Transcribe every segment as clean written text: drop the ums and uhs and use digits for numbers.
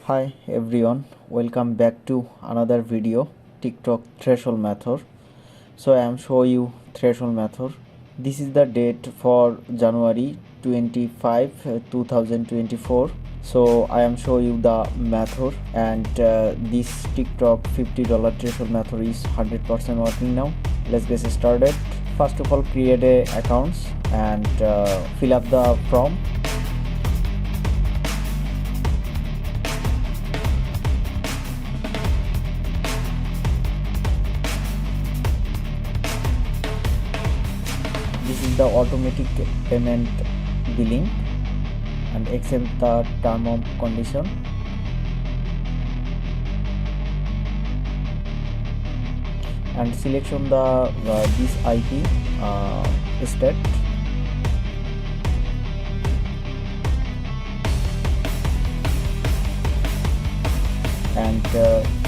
Hi everyone, welcome back to another video TikTok threshold method. So I am show you threshold method. This is the date for January 25 2024. So I am show you the method, and this TikTok $50 threshold method is 100% working now. Let's get started. First of all, create a accounts and fill up the form. This is the automatic payment billing, and accept the term of condition. And selection the this IP state, and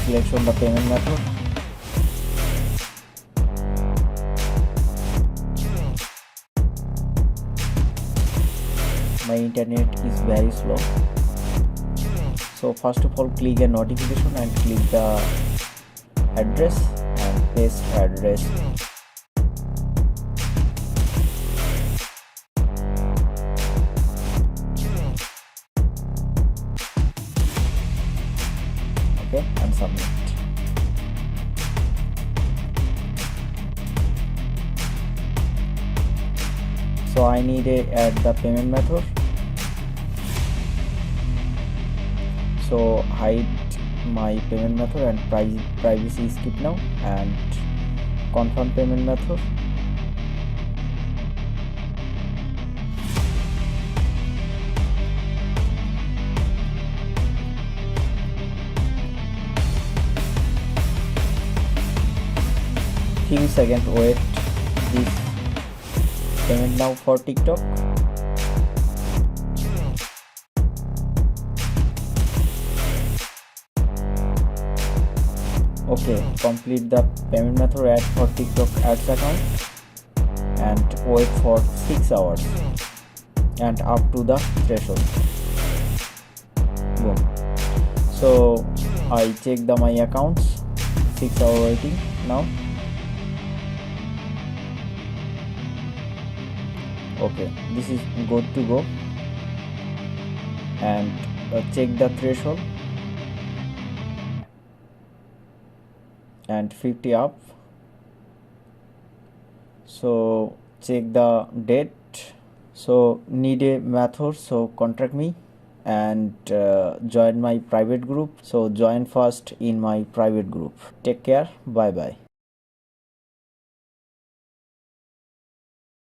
selection the payment method. My internet is very slow, so first of all click a notification and click the address and paste address. Okay, and submit. So I need to add the payment method. So hide my payment method and privacy skip now, and confirm payment method. Few seconds wait this payment now for TikTok. Okay, complete the payment method, add for TikTok ads account, and wait for 6 hours and up to the threshold. Boom. So I check my accounts, 6 hour waiting now. Okay, this is good to go, and check the threshold and 50 up. So check the date. So need a method, so contact me and join my private group. So join first in my private group. Take care, bye bye.